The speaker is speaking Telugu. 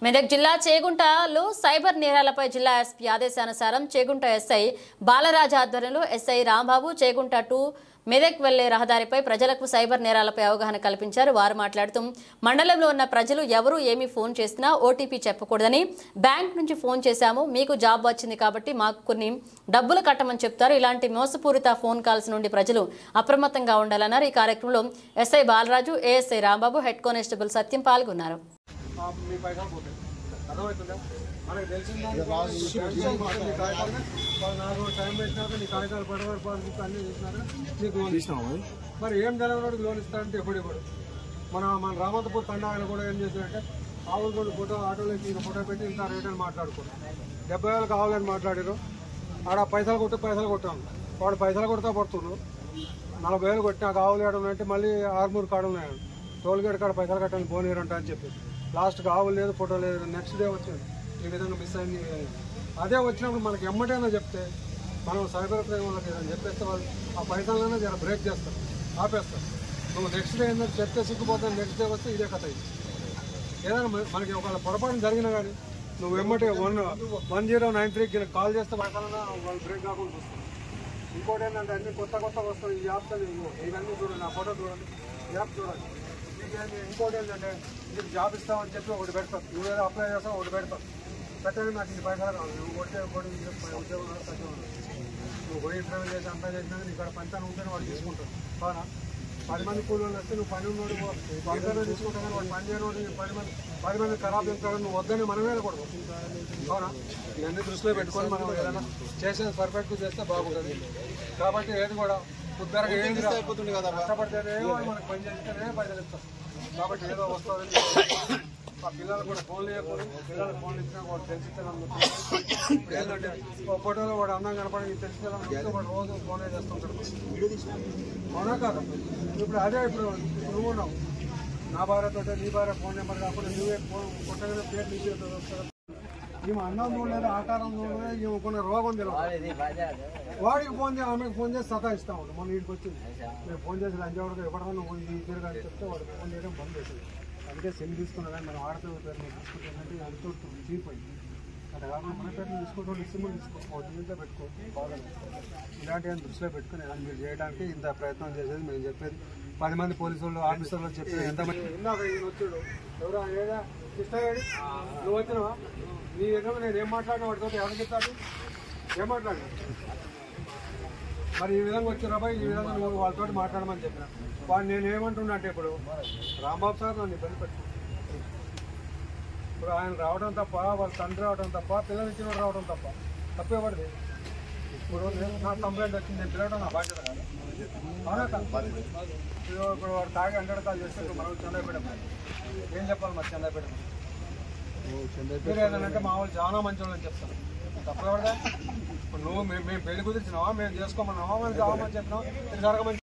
మెదక్ జిల్లా చేగుంటలో సైబర్ నేరాలపై జిల్లా ఎస్పీ ఆదేశానుసారం చేగుంట ఎస్ఐ బాలరాజు ఆధ్వర్యంలో ఎస్ఐ రాంబాబు చేగుంట 2 మెదక్ వెళ్లే రహదారిపై ప్రజలకు సైబర్ నేరాలపై అవగాహన కల్పించారు. వారు మాట్లాడుతూ మండలంలో ఉన్న ప్రజలు ఎవరు ఏమి ఫోన్ చేసినా ఓటీపీ చెప్పకూడదని, బ్యాంక్ నుంచి ఫోన్ చేశాము మీకు జాబ్ వచ్చింది కాబట్టి మాకు కొన్ని డబ్బులు కట్టమని చెప్తారు. ఇలాంటి మోసపూరిత ఫోన్ కాల్స్ నుండి ప్రజలు అప్రమత్తంగా ఉండాలన్నారు. ఈ కార్యక్రమంలో SI Balaraju, ASI Rambabu, head constable Satyam పాల్గొన్నారు. మనకు తెలిసిన నాకు టైం పెట్టినాక నీ కాగితాలు పడవర్ పాస్బుక్ అన్నీ చేసినాక నీకు లోన్ ఇచ్చినాము. మరి ఏం జరగనోడికి లోన్ ఇస్తారంటే ఎప్పుడు మన రామంతపూర్ తండా ఆయన కూడా ఏం చేశారంటే ఆవులు కూడా ఫోటో ఆటోలో ఇంత ఫోటో పెట్టి ఇంత రేట్ అని మాట్లాడుకోరు. 70,000 కావాలని మాట్లాడారు. ఆడ పైసలు కొట్టాము. వాడు పైసలు కొడతా పడుతున్నాడు. 40,000 కొట్టినా ఆవులు ఏడున్నాయంటే మళ్ళీ 6 కాడు ఉన్నాయండి. టోల్గేట్ కాడ పైసలు కట్టాలని పోనీరంట అని చెప్పి లాస్ట్కి ఆవులు లేదు, ఫోటో లేదు. నెక్స్ట్ డే వచ్చింది ఈ విధంగా మిస్ అయింది. అదే వచ్చినప్పుడు మనకి ఎమ్మటైనా చెప్తే మనం సైబర్ క్రైమ్ వాళ్ళకి ఏదైనా చెప్పేస్తే వాళ్ళు ఆ పైసలైనా జర బ్రేక్ చేస్తారు, ఆపేస్తారు. నువ్వు నెక్స్ట్ డే ఏంటంటే చెప్తే సిగ్గుపోతాను, నెక్స్ట్ డే వస్తే ఇదే కథ. ఏదైనా మనకి ఒకవేళ పొరపాటు జరిగినా కానీ నువ్వు ఎమ్మటే 1093కి కాల్ చేస్తే పైసలన్నా వాళ్ళు బ్రేక్ కాకుండా చూస్తారు. ఇంకోటి ఏంటంటే అన్ని కొత్త వస్తాయి. ఈ యాప్స్ ఇవన్నీ చూడండి, ఆ ఫోటో చూడండి, యాప్ చూడండి. ఇంకోటి ఏంటంటే నీకు జాబ్ ఇస్తామని చెప్పి ఒకటి పెడతావు, నువ్వేదో అప్లై చేస్తావు ఒకటి పెడతావు. పెట్టండి నాకు ఈ పైసలు కావాలి, నువ్వు కొట్టే ఉద్యోగం నువ్వు పోయి ఇంటర్వ్యూ చేసి అంతా చేసినా నీకు ఇక్కడ పంచాన్ని ఉంటేనే వాడు తీసుకుంటాడు. అవునా? 10 మంది కూలీలు వస్తే నువ్వు పని ఉన్నోడు ఇంటర్వ్యూ తీసుకుంటావు, కానీ వాడు పని చేయనోడు 10 మంది ఖరాబ్ చేస్తాడు. నువ్వు వద్దని మనమే కూడదు. అవునా? ఇవన్నీ దృష్టిలో పెట్టుకొని మనం ఏదైనా చేసేది పర్ఫెక్ట్గా చేస్తే బాగుంటుంది. కాబట్టి ఏది కూడా ఉద్దరగా ఏది అయిపోతుంది కదా, కష్టపడితేనే మనకు పని చేస్తేనే పైసలు ఇస్తాం. కాబట్టి ఏదో వస్తుందని ఆ పిల్లలు కూడా ఫోన్లు చేయకూడదు. పిల్లలకు ఫోన్లు ఇచ్చినా వాడు తెలిసితే ఏంటంటే ఒక ఫోటోలో వాడు అందం కనపడి తెలిస్తే వాడు రోజు ఫోనే చేస్తుంటాడు. అవునా కాదు? ఇప్పుడు అదే ఇప్పుడు నువ్వు ఉన్నావు, నా భార్యతో నీ భార్య ఫోన్ నెంబర్ కాకుండా నువ్వే ఫోన్ కొట్టగానే పేరు నీకు వస్తారు. ఈమె అన్నం చూడలేదు, ఆకారం చూడలేదు, ఈమె కొన్ని రోగం తెలియదు. వాడికి ఫోన్ చేసి ఆమెకు ఫోన్ చేసి సతాయిస్తా ఉంటాం. మన ఇంటికి వచ్చింది మేము ఫోన్ చేసి లంచవరకు ఎప్పుడన్నా నువ్వు ఈ పేరు కానీ చెప్తే వాడు ఫోన్ చేయడం బంద్ చేసింది. అందుకే సిమ్ తీసుకున్నా కానీ మనం ఆడపిల్ల పేరు మేము తీసుకుంటామంటే అంత చీప్ అయింది. అట్లా కాకుండా మన పేరు తీసుకుంటే సిమ్ తీసుకో, దీంట్లో పెట్టుకో, బాగా ఇలాంటి దృష్టిలో పెట్టుకుని మీరు చేయడానికి ఇంత ప్రయత్నం చేసేది. మేము చెప్పేది 10 మంది పోలీసు వాళ్ళు ఆఫీసర్లు చెప్పేది ఎంతమంది ఇందాక ఈయన వచ్చాడు. ఎవరో ఏదా ఇష్టగాడి నువ్వు వచ్చినావా? నీ విధంగా నేను ఏం మాట్లాడినా వాడితో ఎవరికి చెప్తాడు, ఏం మాట్లాడు. మరి ఈ విధంగా వచ్చారాబాయ్, ఈ విధంగా నువ్వు వాళ్ళతో మాట్లాడమని చెప్పిన వాడు నేను ఏమంటున్నా అంటే ఇప్పుడు రాంబాబు సార్ నన్ను ఇబ్బంది పెట్టు. ఇప్పుడు ఆయన రావడం తప్ప, వాళ్ళ తండ్రి రావడం తప్ప, పిల్లలు ఇచ్చిన రావడం తప్ప తప్పేవాడిది. ఇప్పుడు నా కంప్లైంట్ వచ్చింది, నేను పిలవడం నా బాధ్యత కాదు. అవునా కాదు? ఇప్పుడు వాడు తాగి 100 కాల్ చేస్తే మనం చందాపేట ఏం చెప్పాలి? మరి చందాపేట మీరు ఏదంటే మా వాళ్ళు చాలా మంచి వాళ్ళని చెప్తాను. తప్పేవాడుగా ఇప్పుడు నువ్వు మేము పెళ్లి కుదిర్చినావా, మేము చేసుకోమన్నావా, మేము కావాలని చెప్పినావా, ఇది జరగమని